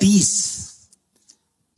30।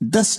10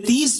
30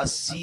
80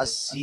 80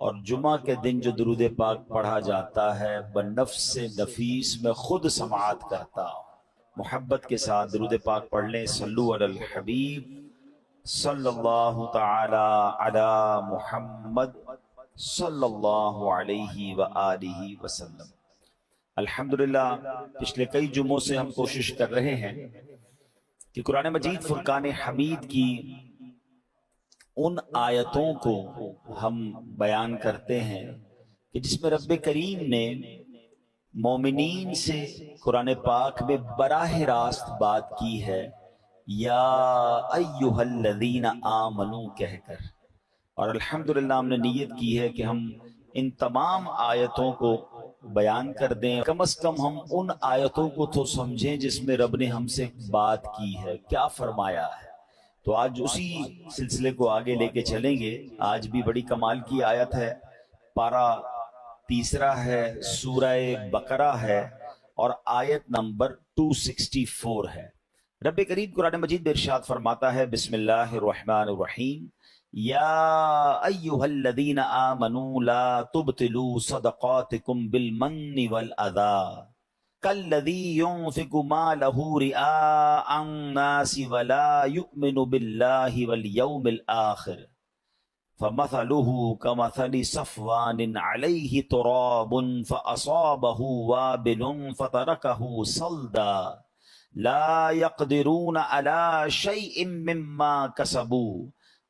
اور جمعہ کے دن جو درود پاک پڑھا جاتا ہے بنفس نفیس میں خود سماعت کرتا ہوں۔ محبت کے ساتھ درود پاک پڑھ لیں، صلو علی الحبیب صلی اللہ تعالی علی محمد صلی اللہ علیہ وآلہ وسلم۔ الحمدللہ پچھلے کئی جمعوں سے ہم کوشش کر رہے ہیں کہ قرآن مجید فرقان حمید کی ان آیتوں کو ہم بیان کرتے ہیں کہ جس میں رب کریم نے مومنین سے قرآن پاک میں براہ راست بات کی ہے، یا ایہا الذین آمنوا کہہ کر، اور الحمدللہ ہم نے نیت کی ہے کہ ہم ان تمام آیتوں کو بیان کر دیں، کم از کم ہم ان آیتوں کو تو سمجھیں جس میں رب نے ہم سے بات کی ہے، کیا فرمایا ہے۔ تو آج اسی سلسلے کو آگے لے کے چلیں گے۔ آج بھی بڑی کمال کی آیت ہے، پارہ تیسرا ہے، سورہ بقرہ ہے اور آیت نمبر 264 ہے۔ رب کریم قرآن مجید میں ارشاد فرماتا ہے، بسم اللہ الرحمن الرحیم، یا ایہا الذین آمنوا لا تبطلوا صدقاتکم بالمن والأذی کالذی ينفق مالہ رئاء الناس ولا یؤمن باللہ والیوم الآخر فمثلہ کمثل صفوان علیہ تراب فأصابہ وابل فترکہ صلدا لا يقدرون على شيء مما كسبوا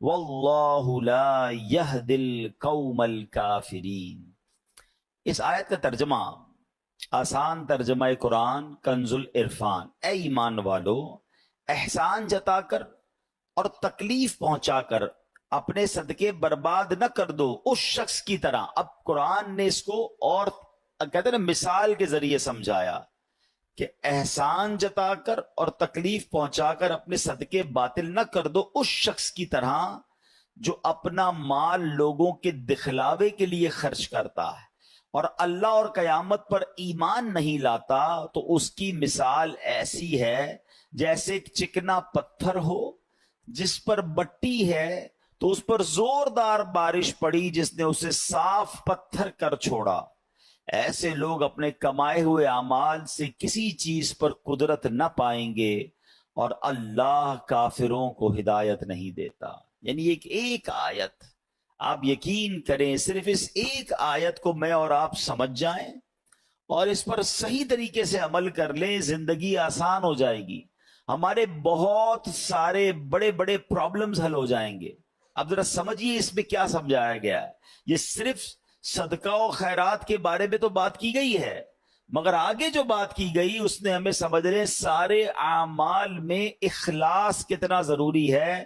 واللہ لا يهدي القوم الكافرین۔ اس آیت کا ترجمہ، آسان ترجمہ قرآن کنز العرفان، اے ایمان والو احسان جتا کر اور تکلیف پہنچا کر اپنے صدقے برباد نہ کر دو اس شخص کی طرح۔ اب قرآن نے اس کو اور کہتے ہیں نا مثال کے ذریعے سمجھایا کہ احسان جتا کر اور تکلیف پہنچا کر اپنے صدقے باطل نہ کر دو اس شخص کی طرح جو اپنا مال لوگوں کے دکھلاوے کے لیے خرچ کرتا ہے اور اللہ اور قیامت پر ایمان نہیں لاتا، تو اس کی مثال ایسی ہے جیسے ایک چکنا پتھر ہو جس پر مٹی ہے تو اس پر زوردار بارش پڑی جس نے اسے صاف پتھر کر چھوڑا۔ ایسے لوگ اپنے کمائے ہوئے اعمال سے کسی چیز پر قدرت نہ پائیں گے اور اللہ کافروں کو ہدایت نہیں دیتا۔ یعنی ایک آیت، آپ یقین کریں صرف اس ایک آیت کو میں اور آپ سمجھ جائیں اور اس پر صحیح طریقے سے عمل کر لیں، زندگی آسان ہو جائے گی، ہمارے بہت سارے بڑے بڑے پرابلمز حل ہو جائیں گے۔ اب ذرا سمجھیے اس میں کیا سمجھایا گیا ہے۔ یہ صرف صدقہ و خیرات کے بارے میں تو بات کی گئی ہے، مگر آگے جو بات کی گئی اس نے ہمیں سمجھ لیں سارے اعمال میں اخلاص کتنا ضروری ہے،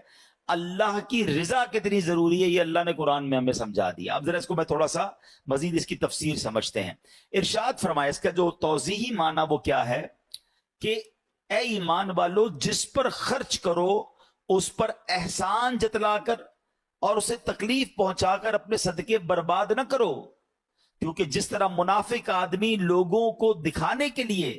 اللہ کی رضا کتنی ضروری ہے، یہ اللہ نے قرآن میں ہمیں سمجھا دیا۔ اب ذرا اس کو میں تھوڑا سا مزید اس کی تفسیر سمجھتے ہیں۔ ارشاد فرمایا، اس کا جو توضیحی معنی وہ کیا ہے کہ اے ایمان والو جس پر خرچ کرو اس پر احسان جتلا کر اور اسے تکلیف پہنچا کر اپنے صدقے برباد نہ کرو، کیونکہ جس طرح منافق آدمی لوگوں کو دکھانے کے لیے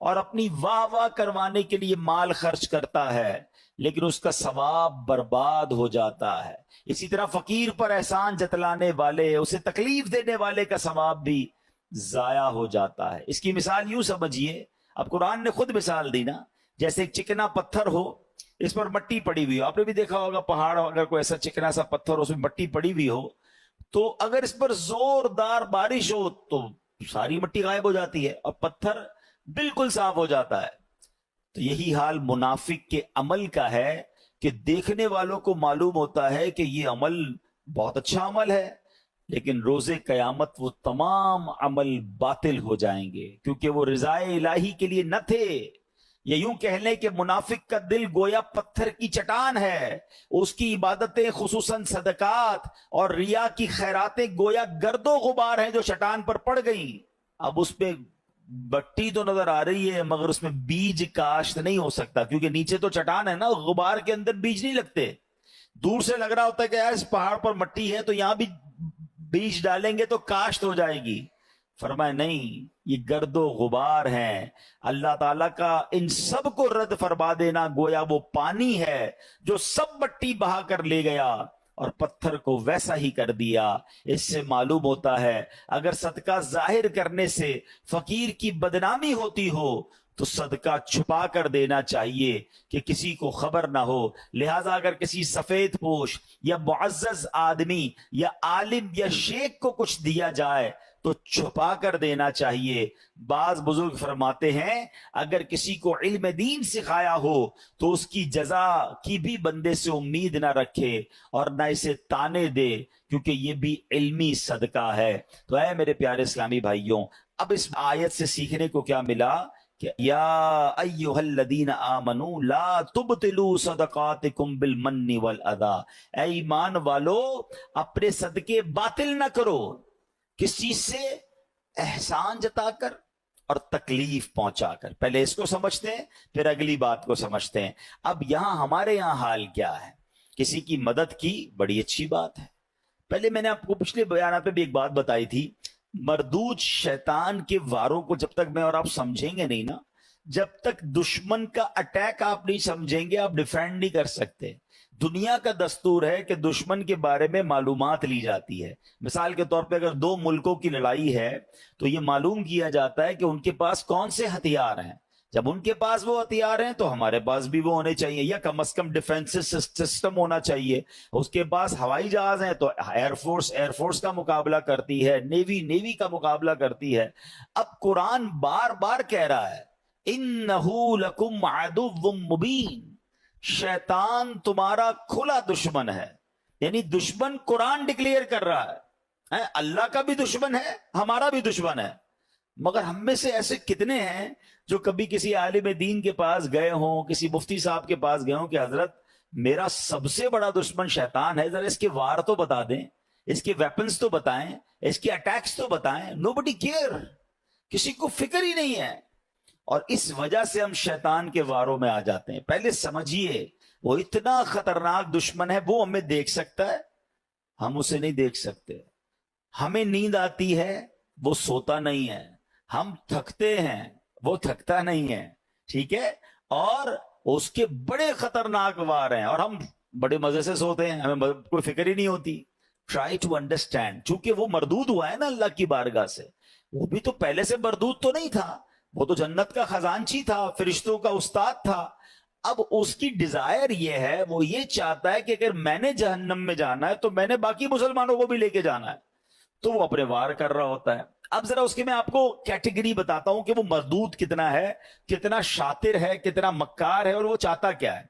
اور اپنی واہ واہ کروانے کے لیے مال خرچ کرتا ہے لیکن اس کا ثواب برباد ہو جاتا ہے، اسی طرح فقیر پر احسان جتلانے والے، اسے تکلیف دینے والے کا ثواب بھی ضائع ہو جاتا ہے۔ اس کی مثال یوں سمجھیے، اب قرآن نے خود مثال دی نا، جیسے ایک چکنا پتھر ہو، اس پر مٹی پڑی ہوئی ہو، آپ نے بھی دیکھا ہوگا پہاڑ اگر کوئی ایسا چکنا سا پتھر ہو اس میں مٹی پڑی ہوئی ہو تو اگر اس پر زوردار بارش ہو تو ساری مٹی غائب ہو جاتی ہے اور پتھر بالکل صاف ہو جاتا ہے۔ تو یہی حال منافق کے عمل کا ہے کہ دیکھنے والوں کو معلوم ہوتا ہے کہ یہ عمل بہت اچھا عمل ہے، لیکن روز قیامت وہ تمام عمل باطل ہو جائیں گے کیونکہ وہ رضا الہی کے لیے نہ تھے۔ یا یوں کہہ لیں کہ منافق کا دل گویا پتھر کی چٹان ہے، اس کی عبادتیں خصوصاً صدقات اور ریا کی خیراتیں گویا گرد و غبار ہیں جو چٹان پر پڑ گئیں۔ اب اس پہ بٹی تو نظر آ رہی ہے مگر اس میں بیج کاشت نہیں ہو سکتا کیونکہ نیچے تو چٹان ہے نا، غبار کے اندر بیج نہیں لگتے۔ دور سے لگ رہا ہوتا ہے کہ یار اس پہاڑ پر مٹی ہے تو یہاں بھی بیج ڈالیں گے تو کاشت ہو جائے گی۔ فرمائے نہیں، یہ گرد و غبار ہیں، اللہ تعالیٰ کا ان سب کو رد فرما دینا گویا وہ پانی ہے جو سب مٹی بہا کر لے گیا اور پتھر کو ویسا ہی کر دیا. اس سے معلوم ہوتا ہے اگر صدقہ ظاہر کرنے سے فقیر کی بدنامی ہوتی ہو تو صدقہ چھپا کر دینا چاہیے کہ کسی کو خبر نہ ہو. لہذا اگر کسی سفید پوش یا معزز آدمی یا عالم یا شیخ کو کچھ دیا جائے تو چھپا کر دینا چاہیے. بعض بزرگ فرماتے ہیں اگر کسی کو علم دین سکھایا ہو تو اس کی جزا کی بھی بندے سے امید نہ رکھے اور نہ اسے تانے دے، کیونکہ یہ بھی علمی صدقہ ہے. تو اے میرے پیارے اسلامی بھائیوں، اب اس آیت سے سیکھنے کو کیا ملا کہ یا ایھا الذین آمنوا لا تبطلوا صدقاتکم بالمن والاذی، اے ایمان والو اپنے صدقے باطل نہ کرو. کس چیز سے؟ احسان جتا کر اور تکلیف پہنچا کر. پہلے اس کو سمجھتے ہیں پھر اگلی بات کو سمجھتے ہیں. اب یہاں ہمارے یہاں حال کیا ہے؟ کسی کی مدد کی بڑی اچھی بات ہے. پہلے میں نے آپ کو پچھلے بیانات پہ بھی ایک بات بتائی تھی، مردود شیطان کے واروں کو جب تک میں اور آپ سمجھیں گے نہیں نا، جب تک دشمن کا اٹیک آپ نہیں سمجھیں گے آپ ڈیفینڈ نہیں کر سکتے. دنیا کا دستور ہے کہ دشمن کے بارے میں معلومات لی جاتی ہے. مثال کے طور پہ اگر دو ملکوں کی لڑائی ہے تو یہ معلوم کیا جاتا ہے کہ ان کے پاس کون سے ہتھیار ہیں. جب ان کے پاس وہ ہتھیار ہیں تو ہمارے پاس بھی وہ ہونے چاہیے، یا کم از کم ڈیفینس سسٹم ہونا چاہیے. اس کے پاس ہوائی جہاز ہیں تو ایئر فورس کا مقابلہ کرتی ہے، نیوی کا مقابلہ کرتی ہے. اب قرآن بار بار کہہ رہا ہے اِنَّهُ لَكُمْ عَدُوٌّ مُبِينٌ، شیطان تمہارا کھلا دشمن ہے. یعنی دشمن قرآن ڈکلیئر کر رہا ہے، اللہ کا بھی دشمن ہے ہمارا بھی دشمن ہے. مگر ہم میں سے ایسے کتنے ہیں جو کبھی کسی عالم دین کے پاس گئے ہوں، کسی مفتی صاحب کے پاس گئے ہوں کہ حضرت میرا سب سے بڑا دشمن شیطان ہے، ذرا اس کے وار تو بتا دیں، اس کے ویپنز تو بتائیں، اس کے اٹیکس تو بتائیں. نوبڈی کیئر، کسی کو فکر ہی نہیں ہے. اور اس وجہ سے ہم شیطان کے واروں میں آ جاتے ہیں. پہلے سمجھیے وہ اتنا خطرناک دشمن ہے، وہ ہمیں دیکھ سکتا ہے، ہم اسے نہیں دیکھ سکتے. ہمیں نیند آتی ہے، وہ سوتا نہیں ہے. ہم تھکتے ہیں، وہ تھکتا نہیں ہے. ٹھیک ہے، اور اس کے بڑے خطرناک وار ہیں اور ہم بڑے مزے سے سوتے ہیں، ہمیں کوئی فکر ہی نہیں ہوتی. Try to understand. چونکہ وہ مردود ہوا ہے نا اللہ کی بارگاہ سے، وہ بھی تو پہلے سے مردود تو نہیں تھا، وہ تو جنت کا خزانچی تھا، فرشتوں کا استاد تھا. اب اس کی ڈیزائر یہ ہے، وہ یہ چاہتا ہے کہ اگر میں نے جہنم میں جانا ہے تو میں نے باقی مسلمانوں کو بھی لے کے جانا ہے. تو وہ اپنے وار کر رہا ہوتا ہے. اب ذرا اس کی میں آپ کو کیٹیگری بتاتا ہوں کہ وہ مردود کتنا ہے، کتنا شاطر ہے، کتنا مکار ہے، اور وہ چاہتا کیا ہے.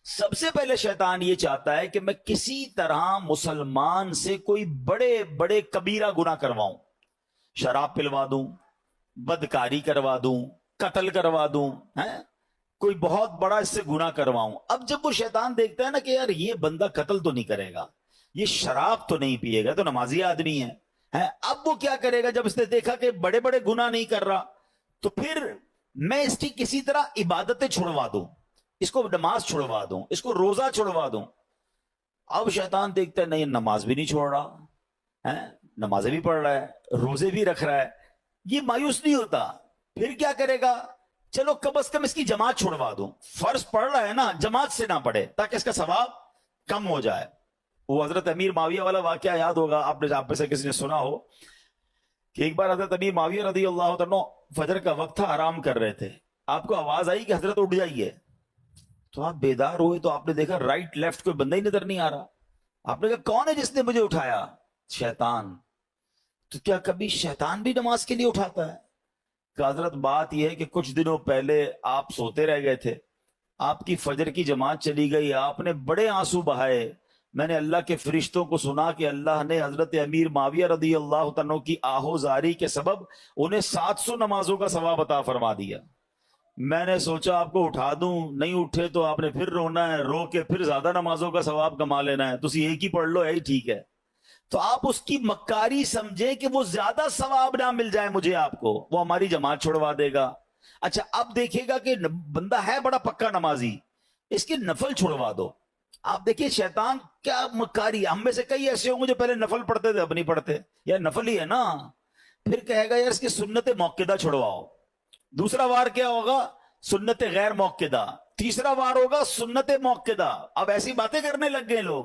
سب سے پہلے شیطان یہ چاہتا ہے کہ میں کسی طرح مسلمان سے کوئی بڑے بڑے کبیرہ گناہ کرواؤں. شراب پلوا دوں، بدکاری کروا دوں، قتل کروا دوں، کوئی بہت بڑا اس سے گناہ کرواؤں. اب جب وہ شیطان دیکھتا ہے نا کہ یار یہ بندہ قتل تو نہیں کرے گا، یہ شراب تو نہیں پیے گا، تو نمازی آدمی ہے، اب وہ کیا کرے گا؟ جب اس نے دیکھا کہ بڑے بڑے گناہ نہیں کر رہا تو پھر میں اس کی کسی طرح عبادتیں چھڑوا دوں، اس کو نماز چھڑوا دوں، اس کو روزہ چھڑوا دوں. اب شیطان دیکھتا ہے نہیں، نماز بھی نہیں چھوڑ رہا، نمازیں بھی پڑھ رہا ہے، روزے بھی رکھ رہا ہے. یہ مایوس نہیں ہوتا. پھر کیا کرے گا؟ چلو کم از کم اس کی جماعت چھوڑوا دوں، فرض پڑھ رہا ہے نا، جماعت سے نہ پڑھے تاکہ اس کا ثواب کم ہو جائے. وہ حضرت امیر معاویہ والا واقعہ یاد ہوگا آپ نے، آپ میں سے کسی نے سنا ہو کہ ایک بار حضرت امیر معاویہ رضی اللہ عنہ فجر کا وقت تھا، آرام کر رہے تھے. آپ کو آواز آئی کہ حضرت اٹھ جائیے، تو آپ بیدار ہوئے تو آپ نے دیکھا رائٹ لیفٹ کوئی بندہ ہی نظر نہیں آ رہا. آپ نے کہا کون ہے جس نے مجھے اٹھایا؟ شیطان. تو کیا کبھی شیطان بھی نماز کے لیے اٹھاتا ہے؟ کہ حضرت بات یہ ہے کہ کچھ دنوں پہلے آپ سوتے رہ گئے تھے، آپ کی فجر کی جماعت چلی گئی، آپ نے بڑے آنسو بہائے. میں نے اللہ کے فرشتوں کو سنا کہ اللہ نے حضرت امیر معاویہ رضی اللہ عنہ کی آہوزاری کے سبب انہیں 700 نمازوں کا ثواب عطا فرما دیا. میں نے سوچا آپ کو اٹھا دوں، نہیں اٹھے تو آپ نے پھر رونا ہے، رو کے پھر زیادہ نمازوں کا ثواب کما لینا ہے، تو ایک ہی پڑھ لو، یہی ٹھیک ہے. تو آپ اس کی مکاری سمجھے کہ وہ زیادہ ثواب نہ مل جائے مجھے، آپ کو وہ ہماری جماعت چھوڑوا دے گا. اچھا اب دیکھے گا کہ بندہ ہے بڑا پکا نمازی، اس کے نفل چھوڑوا دو. آپ دیکھیے شیطان کیا مکاری. ہم میں سے کئی ایسے ہوں گے جو پہلے نفل پڑھتے تھے، اب نہیں پڑھتے، یا نفل ہی ہے نا. پھر کہے گا یار اس کی سنت موقدہ چھڑواؤ. دوسرا وار کیا ہوگا؟ سنت غیر موقدہ. تیسرا وار ہوگا سنت موقدہ. اب ایسی باتیں کرنے لگ گئے لوگ.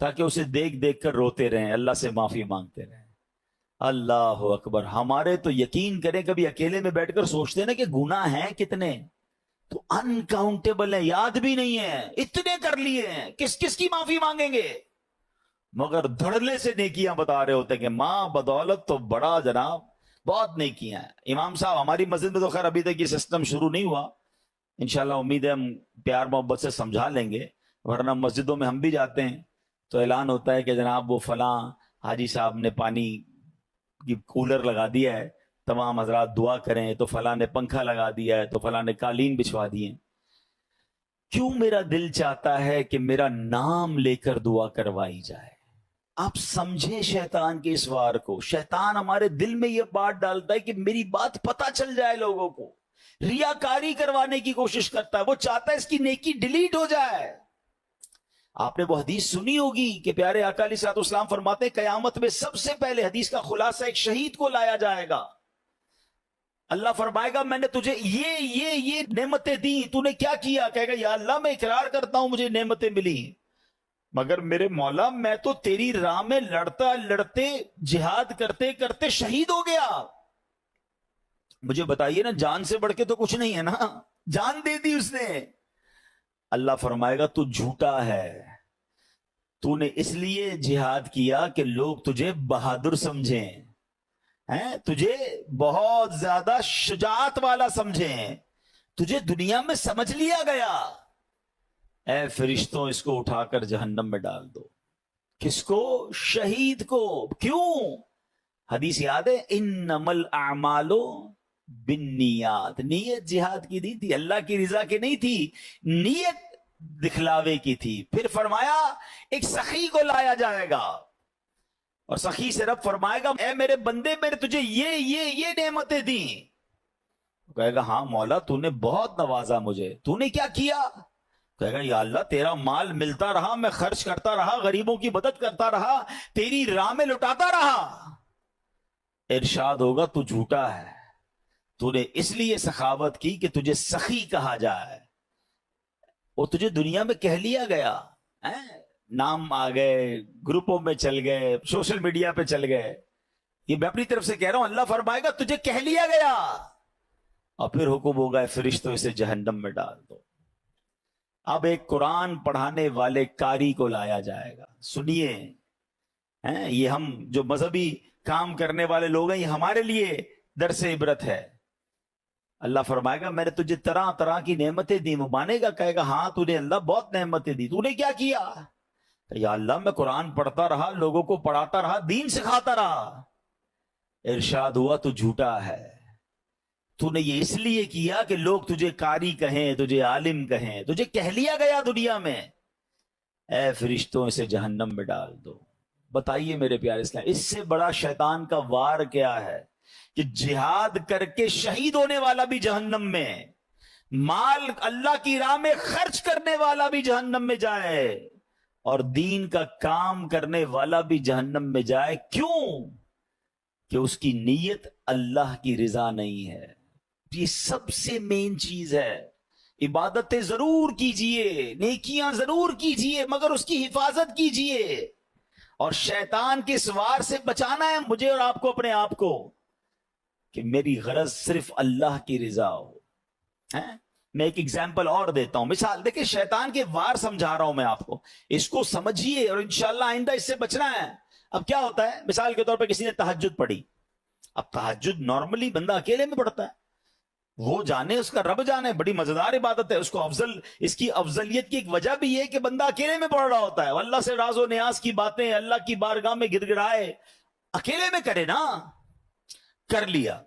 تاکہ اسے دیکھ دیکھ کر روتے رہیں, اللہ سے معافی مانگتے رہیں. اللہ اکبر. ہمارے تو یقین کریں کبھی اکیلے میں بیٹھ کر سوچتے ہیں نا کہ گناہ ہیں کتنے, تو انکاؤنٹیبل ہیں, یاد بھی نہیں ہے, اتنے کر لیے ہیں, کس کس کی معافی مانگیں گے. مگر دھڑلے سے نیکیاں بتا رہے ہوتے ہیں کہ ماں بدولت تو بڑا جناب بہت نیکیاں ہیں. امام صاحب ہماری مسجد میں تو خیر ابھی تک یہ سسٹم شروع نہیں ہوا, انشاءاللہ امید ہے ہم پیار محبت سے سمجھا لیں گے, ورنہ مسجدوں میں ہم بھی جاتے ہیں تو اعلان ہوتا ہے کہ جناب وہ فلاں حاجی صاحب نے پانی کی کولر لگا دیا ہے, تمام حضرات دعا کریں, تو فلاں نے پنکھا لگا دیا ہے, تو فلاں نے قالین بچھوا دیے. کیوں میرا دل چاہتا ہے کہ میرا نام لے کر دعا کروائی جائے. آپ سمجھیں شیطان کے اس وار کو. شیطان ہمارے دل میں یہ بات ڈالتا ہے کہ میری بات پتہ چل جائے لوگوں کو, ریاکاری کروانے کی کوشش کرتا ہے, وہ چاہتا ہے اس کی نیکی ڈیلیٹ ہو جائے. آپ نے وہ حدیث سنی ہوگی کہ پیارے آقا علیہ الصلوۃ والسلام فرماتے ہیں قیامت میں سب سے پہلے, حدیث کا خلاصہ, ایک شہید کو لایا جائے گا. اللہ فرمائے گا میں نے تجھے یہ نعمتیں دی, تو نے کیا کیا؟ کہے گا یا اللہ میں اقرار کرتا ہوں مجھے نعمتیں ملی, مگر میرے مولا میں تو تیری راہ میں لڑتا لڑتے جہاد کرتے کرتے شہید ہو گیا. مجھے بتائیے نا, جان سے بڑھ کے تو کچھ نہیں ہے نا, جان دے دی اس نے. اللہ فرمائے گا تو جھوٹا ہے, تو نے اس لیے جہاد کیا کہ لوگ تجھے بہادر سمجھیں, تجھے بہت زیادہ شجاعت والا سمجھیں, تجھے دنیا میں سمجھ لیا گیا. اے فرشتوں اس کو اٹھا کر جہنم میں ڈال دو. کس کو؟ شہید کو. کیوں؟ حدیث یاد ہے, انما الاعمال بالنیات. نیت جہاد کی دی تھی, اللہ کی رضا کی نہیں تھی, نیت دکھلاوے کی تھی. پھر فرمایا ایک سخی کو لایا جائے گا, اور سخی سے رب فرمائے گا اے میرے بندے میں نے تجھے یہ نعمتیں دی. کہے گا ہاں مولا تو نے بہت نوازا مجھے, تو نے کیا کیا؟ کہے گا یا اللہ تیرا مال ملتا رہا, میں خرچ کرتا رہا, غریبوں کی مدد کرتا رہا, تیری راہ میں لٹاتا رہا. ارشاد ہوگا تو جھوٹا ہے, تو نے اس لیے سخاوت کی کہ تجھے سخی کہا جائے, اور تجھے دنیا میں کہہ لیا گیا, نام آ گئے, گروپوں میں چل گئے, سوشل میڈیا پہ چل گئے. یہ میں اپنی طرف سے کہہ رہا ہوں, اللہ فرمائے گا تجھے کہہ لیا گیا, اور پھر حکم ہوگا فرشتوں اسے جہنم میں ڈال دو. اب ایک قرآن پڑھانے والے قاری کو لایا جائے گا. سنیے, یہ ہم جو مذہبی کام کرنے والے لوگ ہیں, یہ ہمارے لیے درس عبرت ہے. اللہ فرمائے گا میں نے تجھے طرح طرح کی نعمتیں دی. وہ مانے گا, کہے گا ہاں تو نے اللہ بہت نعمتیں دی, تو نے کیا کیا؟ یا اللہ میں قرآن پڑھتا رہا, لوگوں کو پڑھاتا رہا, دین سکھاتا رہا. ارشاد ہوا تو جھوٹا ہے, تو نے یہ اس لیے کیا کہ لوگ تجھے قاری کہیں, تجھے عالم کہیں, تجھے کہہ لیا گیا دنیا میں. اے فرشتوں اسے جہنم میں ڈال دو. بتائیے میرے پیارے اسلام, اس سے بڑا شیطان کا وار کیا ہے کہ جہاد کر کے شہید ہونے والا بھی جہنم میں, مال اللہ کی راہ میں خرچ کرنے والا بھی جہنم میں جائے, اور دین کا کام کرنے والا بھی جہنم میں جائے. کیوں؟ کہ اس کی نیت اللہ کی رضا نہیں ہے. یہ سب سے مین چیز ہے. عبادتیں ضرور کیجئے, نیکیاں ضرور کیجئے, مگر اس کی حفاظت کیجئے. اور شیطان کے سوار سے بچانا ہے مجھے اور آپ کو, اپنے آپ کو, کہ میری غرض صرف اللہ کی رضا ہو. میں ایک ایگزامپل اور دیتا ہوں, مثال دیکھیں, شیطان کے وار سمجھا رہا ہوں میں آپ کو, اس کو سمجھیے اور انشاءاللہ آئندہ اس سے بچنا ہے. اب کیا ہوتا ہے, مثال کے طور پر کسی نے تہجد پڑھی. اب تہجد نارملی بندہ اکیلے میں پڑھتا ہے, وہ جانے, اس کا رب جانے, بڑی مزیدار عبادت ہے. اس کو اس کی افضلیت کی ایک وجہ بھی ہے کہ بندہ اکیلے میں پڑھ رہا ہوتا ہے. اللہ سے راز و نیاز کی باتیں اللہ کی بارگاہ میں گر گرائے, اکیلے میں کرے نا. کر لیا.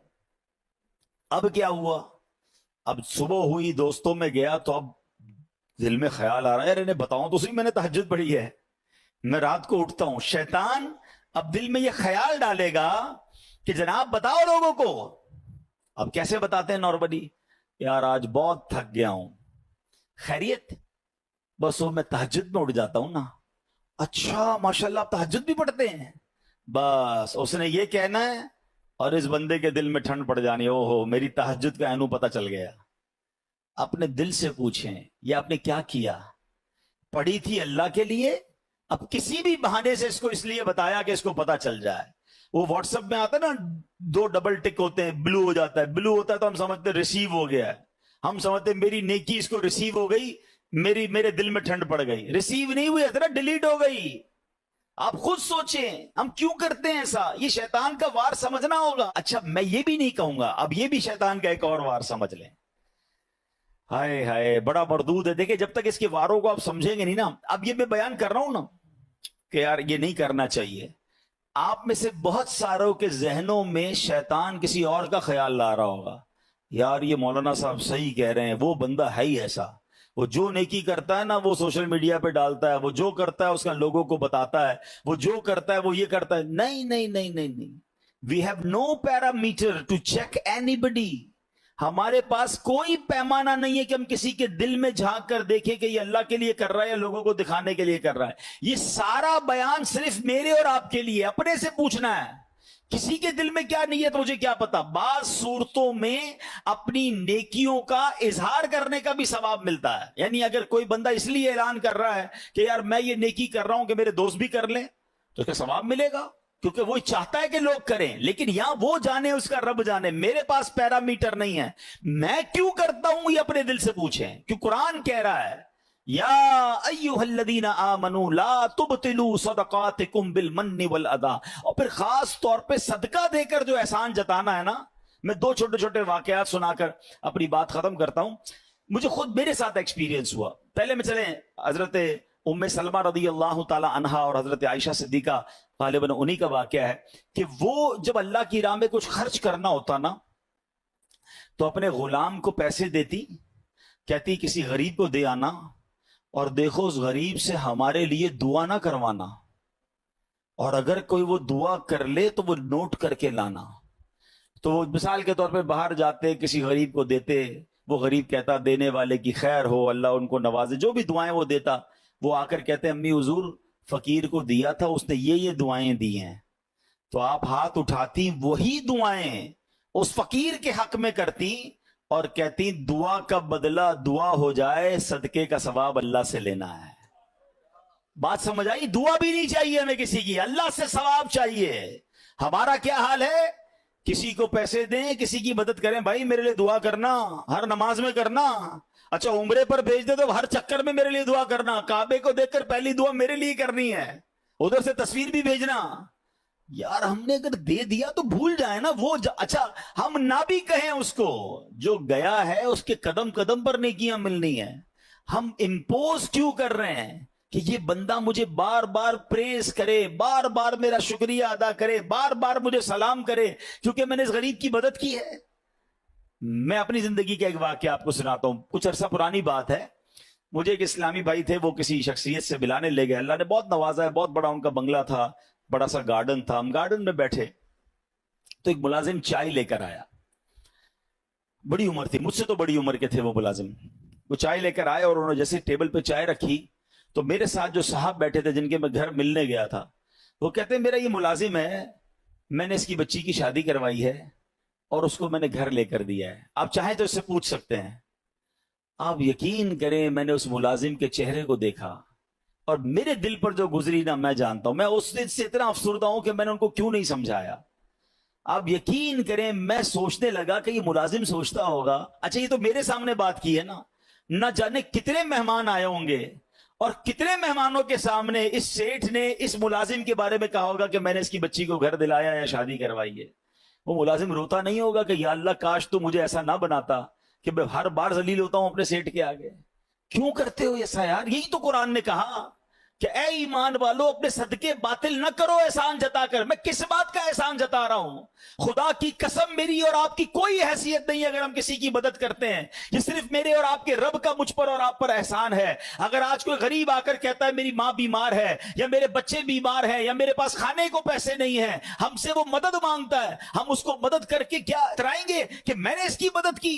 اب کیا ہوا, اب صبح ہوئی, دوستوں میں گیا, تو اب دل میں خیال آ رہا ہے, یار انہیں بتاؤں تو صحیح میں نے تہجد پڑھی ہے, میں رات کو اٹھتا ہوں. شیطان اب دل میں یہ خیال ڈالے گا کہ جناب بتاؤ لوگوں کو. اب کیسے بتاتے ہیں نارملی, یار آج بہت تھک گیا ہوں, خیریت؟ بس وہ میں تہجد میں اٹھ جاتا ہوں نا. اچھا ماشاءاللہ آپ تہجد بھی پڑھتے ہیں؟ بس اس نے یہ کہنا ہے, اور اس بندے کے دل میں ٹھنڈ پڑ جانی, او ہو میری تہجد کا اینو پتہ چل گیا. اپنے دل سے پوچھیں, یہ آپ نے کیا کیا؟ پڑھی تھی اللہ کے لیے اب کسی بھی بہانے سے اس کو اس لیے بتایا کہ اس کو پتا چل جائے. وہ واٹس ایپ میں آتا ہے نا 2 ڈبل ٹک ہوتے ہیں, بلو ہو جاتا ہے, بلو ہوتا ہے تو ہم سمجھتے ریسیو ہو گیا ہے, ہم سمجھتے میری نیکی اس کو ریسیو ہو گئی, میرے دل میں ٹھنڈ پڑ گئی. ریسیو نہیں ہوئی, ذرا ڈیلیٹ ہو گئی. آپ خود سوچیں ہم کیوں کرتے ہیں ایسا. یہ شیطان کا وار سمجھنا ہوگا. اچھا میں یہ بھی نہیں کہوں گا, اب یہ بھی شیطان کا ایک اور وار سمجھ لیں. ہائے ہائے بڑا مردود ہے. دیکھیں جب تک اس کے واروں کو آپ سمجھیں گے نہیں نا, اب یہ میں بیان کر رہا ہوں نا کہ یار یہ نہیں کرنا چاہیے, آپ میں سے بہت ساروں کے ذہنوں میں شیطان کسی اور کا خیال لا رہا ہوگا, یار یہ مولانا صاحب صحیح کہہ رہے ہیں, وہ بندہ ہے ہی ایسا, وہ جو نیکی کرتا ہے نا وہ سوشل میڈیا پہ ڈالتا ہے, وہ جو کرتا ہے اس کا لوگوں کو بتاتا ہے, وہ جو کرتا ہے وہ یہ کرتا ہے. نہیں نہیں نہیں نہیں نہیں, we have no parameter to check anybody. ہمارے پاس کوئی پیمانہ نہیں ہے کہ ہم کسی کے دل میں جھانک کر دیکھیں کہ یہ اللہ کے لیے کر رہا ہے یا لوگوں کو دکھانے کے لیے کر رہا ہے. یہ سارا بیان صرف میرے اور آپ کے لیے, اپنے سے پوچھنا ہے. کسی کے دل میں کیا نیت مجھے کیا پتا. بعض صورتوں میں اپنی نیکیوں کا اظہار کرنے کا بھی ثواب ملتا ہے. یعنی اگر کوئی بندہ اس لیے اعلان کر رہا ہے کہ یار میں یہ نیکی کر رہا ہوں کہ میرے دوست بھی کر لیں, تو اس کا ثواب ملے گا, کیونکہ وہ چاہتا ہے کہ لوگ کریں. لیکن یہاں وہ جانے اس کا رب جانے, میرے پاس پیرامیٹر نہیں ہے. میں کیوں کرتا ہوں یہ اپنے دل سے پوچھیں, کیوں قرآن کہہ رہا ہے یا ایھا الذین آمنوا لا تبطلوا صدقاتکم بالمن والاذی. اور پھر خاص طور پہ صدقہ دے کر جو احسان جتانا ہے نا. میں 2 چھوٹے چھوٹے واقعات سنا کر اپنی بات ختم کرتا ہوں. مجھے خود میرے ساتھ ایکسپیرینس ہوا. پہلے میں چلیں حضرت ام سلمہ رضی اللہ تعالی عنہا اور حضرت عائشہ صدیقہ غالباً انہی کا واقعہ ہے کہ وہ جب اللہ کی راہ میں کچھ خرچ کرنا ہوتا نا تو اپنے غلام کو پیسے دیتی, کہتی کسی غریب کو دے آنا, اور دیکھو اس غریب سے ہمارے لیے دعا نہ کروانا, اور اگر کوئی وہ دعا کر لے تو وہ نوٹ کر کے لانا. تو وہ مثال کے طور پہ باہر جاتے کسی غریب کو دیتے, وہ غریب کہتا دینے والے کی خیر ہو, اللہ ان کو نوازے, جو بھی دعائیں وہ دیتا. وہ آ کر کہتے امی حضور فقیر کو دیا تھا, اس نے یہ دعائیں دی ہیں. تو آپ ہاتھ اٹھاتی, وہی دعائیں اس فقیر کے حق میں کرتی اور کہتی دعا کا بدلہ دعا ہو جائے, صدقے کا ثواب اللہ سے لینا ہے. بات سمجھ آئی؟ دعا بھی نہیں چاہیے ہمیں کسی کی, اللہ سے ثواب چاہیے. ہمارا کیا حال ہے, کسی کو پیسے دیں, کسی کی مدد کریں, بھائی میرے لیے دعا کرنا, ہر نماز میں کرنا. اچھا عمرے پر بھیج دے تو ہر چکر میں میرے لیے دعا کرنا, کعبے کو دیکھ کر پہلی دعا میرے لیے کرنی ہے, ادھر سے تصویر بھی بھیجنا. یار ہم نے اگر دے دیا تو بھول جائے نا وہ اچھا ہم نہ بھی کہیں اس کو, جو گیا ہے اس کے قدم قدم پر نیکیاں ملنی ہے. ہم امپوز کیوں کر رہے ہیں کہ یہ بندہ مجھے بار بار پریز کرے, بار بار میرا شکریہ ادا کرے, بار بار مجھے سلام کرے کیونکہ میں نے اس غریب کی مدد کی ہے. میں اپنی زندگی کا ایک واقعہ آپ کو سناتا ہوں. کچھ عرصہ پرانی بات ہے. مجھے ایک اسلامی بھائی تھے, وہ کسی شخصیت سے ملانے لے گئے. اللہ نے بہت نوازا ہے, بہت بڑا ان کا بنگلہ تھا, بڑا سا گارڈن تھا. ہم گارڈن میں بیٹھے تو ایک ملازم چائے لے کر آیا. بڑی عمر تھی, مجھ سے تو بڑی عمر کے تھے وہ ملازم. وہ چائے لے کر آئے اور انہوں نے جیسے ٹیبل پہ چائے رکھی تو میرے ساتھ جو صاحب بیٹھے تھے جن کے میں گھر ملنے گیا تھا, وہ کہتے ہیں میرا یہ ملازم ہے, میں نے اس کی بچی کی شادی کروائی ہے اور اس کو میں نے گھر لے کر دیا ہے, آپ چاہیں تو اس سے پوچھ سکتے ہیں. آپ یقین کریں میں نے اس ملازم کے چہرے کو دیکھا اور میرے دل پر جو گزری نا میں جانتا ہوں. میں اس دن سے اتنا افسردہ ہوں کہ میں نے ان کو کیوں نہیں سمجھایا. آپ یقین کریں میں سوچنے لگا کہ یہ ملازم سوچتا ہوگا اچھا یہ تو میرے سامنے بات کی ہے نا, نہ جانے کتنے مہمان آئے ہوں گے اور کتنے مہمانوں کے سامنے اس سیٹھ نے اس ملازم کے بارے میں کہا ہوگا کہ میں نے اس کی بچی کو گھر دلایا یا شادی کروائی ہے. وہ ملازم روتا نہیں ہوگا کہ یا اللہ کاش تو مجھے ایسا نہ بناتا کہ میں ہر بار ذلیل ہوتا ہوں اپنے سیٹھ کے آگے. کیوں کرتے ہو ایسا یار؟ یہی تو قرآن نے کہا کہ اے ایمان والو اپنے صدقے باطل نہ کرو احسان جتا کر. میں کس بات کا احسان جتا رہا ہوں؟ خدا کی قسم میری اور آپ کی کوئی حیثیت نہیں اگر ہم کسی کی مدد کرتے ہیں. یہ صرف میرے اور آپ کے رب کا مجھ پر اور آپ پر احسان ہے. اگر آج کوئی غریب آ کر کہتا ہے میری ماں بیمار ہے یا میرے بچے بیمار ہیں یا میرے پاس کھانے کو پیسے نہیں ہیں, ہم سے وہ مدد مانگتا ہے, ہم اس کو مدد کر کے کیا اترائیں گے کہ میں نے اس کی مدد کی؟